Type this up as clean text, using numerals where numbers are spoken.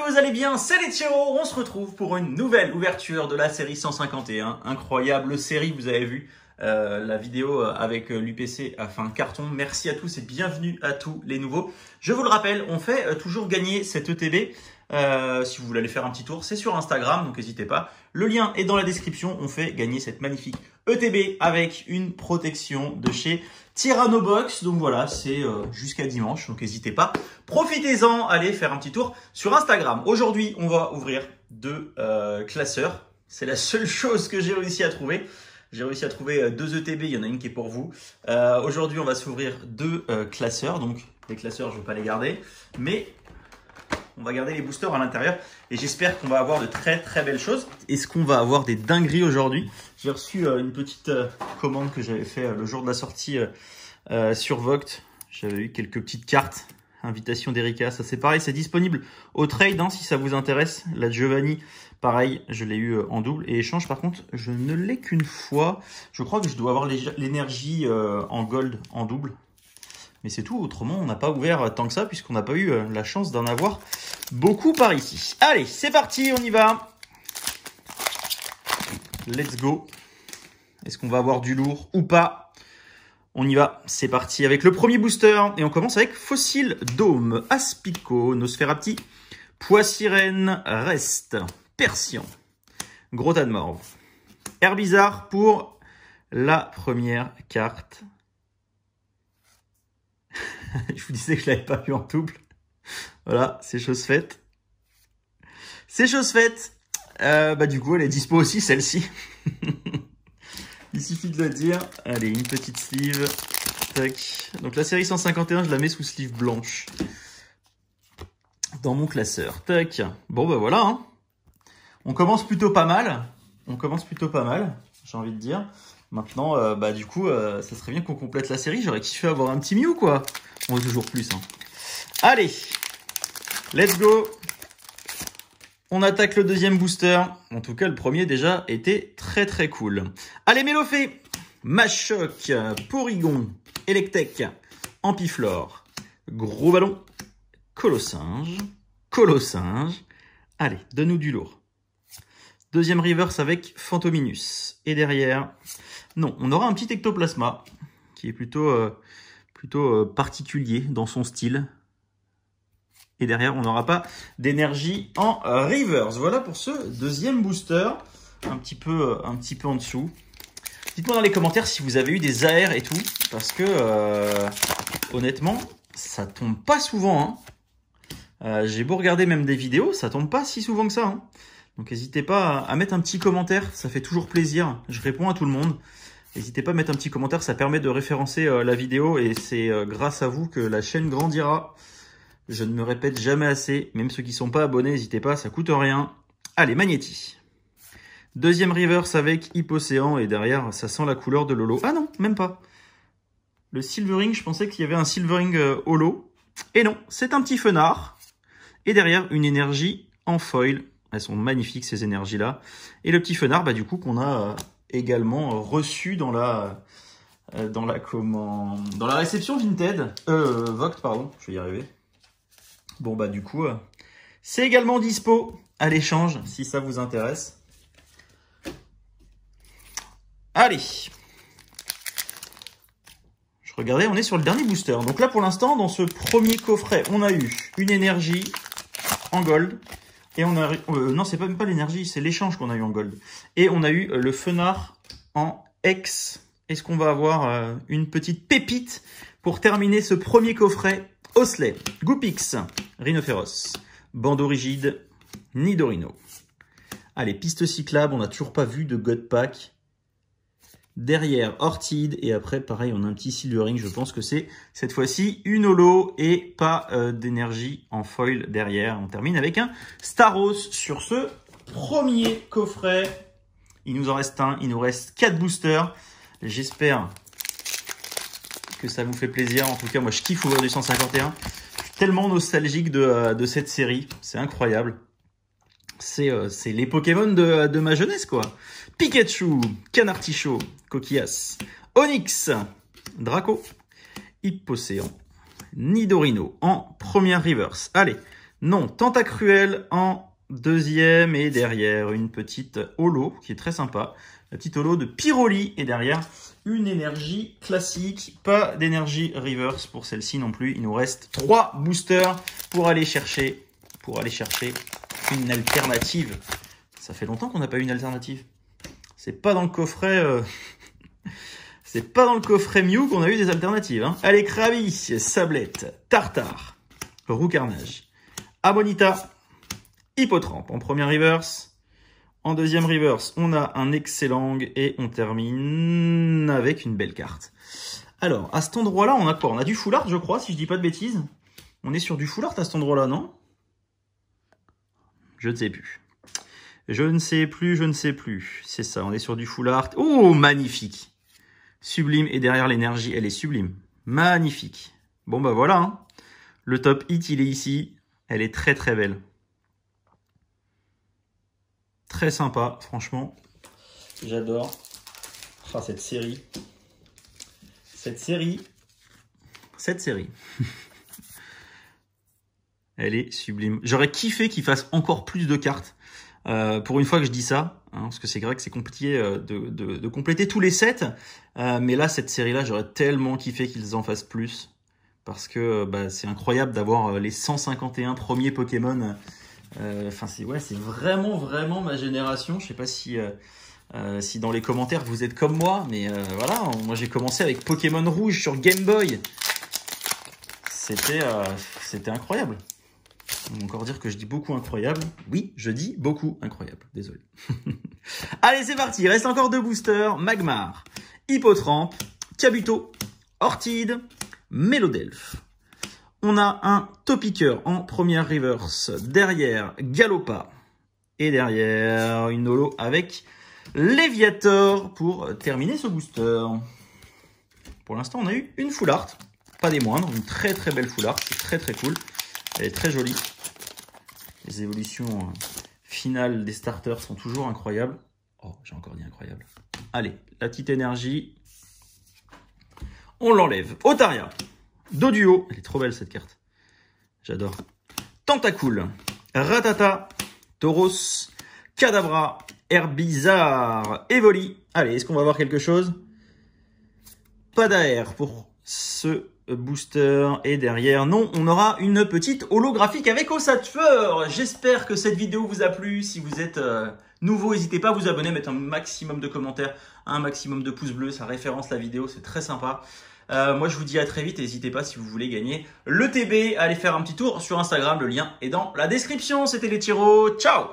vous allez bien, c'est les Tiro, on se retrouve pour une nouvelle ouverture de la série 151. Incroyable série, vous avez vu la vidéo avec l'UPC a fait un carton. Merci à tous et bienvenue à tous les nouveaux. Je vous le rappelle, on fait toujours gagner cette ETB. Si vous voulez aller faire un petit tour, c'est sur Instagram, donc n'hésitez pas. Le lien est dans la description, on fait gagner cette magnifique ETB avec une protection de chez Tyrannobox. Donc voilà, c'est jusqu'à dimanche, donc n'hésitez pas. Profitez-en, allez faire un petit tour sur Instagram. Aujourd'hui, on va ouvrir deux classeurs. C'est la seule chose que j'ai réussi à trouver. J'ai réussi à trouver deux ETB, il y en a une qui est pour vous. Aujourd'hui, on va s'ouvrir deux classeurs. Donc les classeurs, je ne vais pas les garder, mais on va garder les boosters à l'intérieur et j'espère qu'on va avoir de très très belles choses. Est-ce qu'on va avoir des dingueries aujourd'hui? J'ai reçu une petite commande que j'avais fait le jour de la sortie sur Vogt. J'avais eu quelques petites cartes, invitation d'Erika. Ça c'est pareil, c'est disponible au trade si ça vous intéresse. La Giovanni, pareil, je l'ai eu en double. Et échange par contre, je ne l'ai qu'une fois. Je crois que je dois avoir l'énergie en gold en double. Mais c'est tout, autrement on n'a pas ouvert tant que ça puisqu'on n'a pas eu la chance d'en avoir beaucoup par ici. Allez, c'est parti, on y va. Let's go. Est-ce qu'on va avoir du lourd ou pas? On y va, c'est parti avec le premier booster. Et on commence avec Fossil Dome, Aspico, Nosferapti, Poissirène, Reste, Persian, Gros tas de morve. Herbizarre pour la première carte. Je vous disais que je l'avais pas vu en double. Voilà, c'est chose faite. C'est chose faite. Du coup, elle est dispo aussi, celle-ci. Il suffit de le dire. Allez, une petite sleeve. Tac. Donc la série 151, je la mets sous sleeve blanche. Dans mon classeur. Tac. Bon, voilà. Hein. On commence plutôt pas mal. J'ai envie de dire. Maintenant, du coup, ça serait bien qu'on complète la série. J'aurais kiffé avoir un petit Mew, quoi. On veut toujours plus. Hein. Allez, let's go. On attaque le deuxième booster. En tout cas, le premier déjà était très très cool. Allez, Mélofée, Machoc, Porygon, Electek, Ampiflore, Gros Ballon, Colossinge. Allez, donne-nous du lourd. Deuxième reverse avec Fantominus. Et derrière, non, on aura un petit Ectoplasma qui est plutôt particulier dans son style. Et derrière, on n'aura pas d'énergie en reverse. Voilà pour ce deuxième booster. Un petit peu en dessous. Dites-moi dans les commentaires si vous avez eu des AR et tout. Parce que, honnêtement, ça tombe pas souvent. Hein. J'ai beau regarder même des vidéos, ça tombe pas si souvent que ça. Hein. Donc n'hésitez pas à mettre un petit commentaire, ça fait toujours plaisir. Je réponds à tout le monde. N'hésitez pas à mettre un petit commentaire, ça permet de référencer la vidéo et c'est grâce à vous que la chaîne grandira. Je ne me répète jamais assez, même ceux qui ne sont pas abonnés, n'hésitez pas, ça coûte rien. Allez, Magnéti. Deuxième reverse avec Hypocéan et derrière, ça sent la couleur de l'holo. Ah non, même pas. Le Silvering, je pensais qu'il y avait un Silvering holo. Et non, c'est un petit Fenard. Et derrière, une énergie en foil. Elles sont magnifiques ces énergies-là. Et le petit Fenard, du coup, qu'on a également reçu dans la réception Vinted. Vogt, pardon, je vais y arriver. Bon, du coup, c'est également dispo à l'échange, si ça vous intéresse. Allez. Je regardais, on est sur le dernier booster. Donc là, pour l'instant, dans ce premier coffret, on a eu une énergie en gold. Et on a non, c'est même pas l'énergie, c'est l'échange qu'on a eu en gold. Et on a eu le Fenard en X. Est-ce qu'on va avoir une petite pépite pour terminer ce premier coffret? Osley, Goopix, Rhinophéros, Bandeau Rigide, Nidorino. Allez, piste cyclable, on n'a toujours pas vu de God Pack. Derrière, Orchid. Et après, pareil, on a un petit Silvering. Je pense que c'est cette fois-ci une holo et pas d'énergie en foil derrière. On termine avec un Staros sur ce premier coffret. Il nous en reste un. Il nous reste 4 boosters. J'espère que ça vous fait plaisir. En tout cas, moi, je kiffe ouvrir du 151. Je suis tellement nostalgique de cette série. C'est incroyable. C'est les Pokémon de ma jeunesse, quoi. Pikachu, Canartichaud, Coquillas, Onix, Draco, Hypocéan, Nidorino en première reverse. Allez, Non, Tentacruel en deuxième et derrière une petite holo qui est très sympa. La petite holo de Pyroli et derrière une énergie classique. Pas d'énergie reverse pour celle-ci non plus. Il nous reste 3 boosters pour aller chercher une alternative. Ça fait longtemps qu'on n'a pas eu une alternative. C'est pas dans le coffret... C'est pas dans le coffret Mew qu'on a eu des alternatives. Hein. Allez, Krabi, Sablette, Tartare, Roucarnage, Amonita, Hippotrampe en première reverse. En deuxième reverse, on a un Excellang et on termine avec une belle carte. Alors, à cet endroit-là, on a quoi? On a du full art, je crois, si je dis pas de bêtises. On est sur du full art à cet endroit-là, non? Je ne sais plus. Je ne sais plus. C'est ça, on est sur du full art. Oh, magnifique! Sublime, et derrière l'énergie, elle est sublime. Magnifique. Bon, bah voilà. Hein. Le top hit, il est ici. Elle est très très belle. Très sympa, franchement. J'adore. Ah, cette série. Elle est sublime. J'aurais kiffé qu'il fasse encore plus de cartes. Pour une fois que je dis ça, hein, parce que c'est vrai que c'est compliqué de compléter tous les sets. Mais là, cette série-là, j'aurais tellement kiffé qu'ils en fassent plus. Parce que c'est incroyable d'avoir les 151 premiers Pokémon. Enfin, c'est vraiment ma génération. Je sais pas si dans les commentaires vous êtes comme moi, mais voilà, moi j'ai commencé avec Pokémon Rouge sur Game Boy. C'était incroyable. On va encore dire que je dis beaucoup incroyable. Oui, je dis beaucoup incroyable. Désolé. Allez, c'est parti. Il reste encore 2 boosters. Magmar, Hippotrampe, Kabuto, Orchid, Mélodelph. On a un Topiqueur en première reverse. Derrière, Galopa. Et derrière, une holo avec Léviator pour terminer ce booster. Pour l'instant, on a eu une full art. Pas des moindres. Une très très belle full art. C'est très très cool. Elle est très jolie. Les évolutions finales des starters sont toujours incroyables. Oh, j'ai encore dit incroyable. Allez, la petite énergie. On l'enlève. Otaria. Doduo. Elle est trop belle cette carte. J'adore. Tentacool. Ratata. Tauros. Kadabra. Herbizarre. Evoli. Allez, est-ce qu'on va voir quelque chose? Pas d'air pour ce booster. Et derrière, non, on aura une petite holographique avec Ossature. J'espère que cette vidéo vous a plu. Si vous êtes nouveau, n'hésitez pas à vous abonner, mettre un maximum de commentaires, un maximum de pouces bleus. Ça référence la vidéo, c'est très sympa. Moi, je vous dis à très vite. N'hésitez pas, si vous voulez gagner le TB, allez faire un petit tour sur Instagram. Le lien est dans la description. C'était les Tyros. Ciao!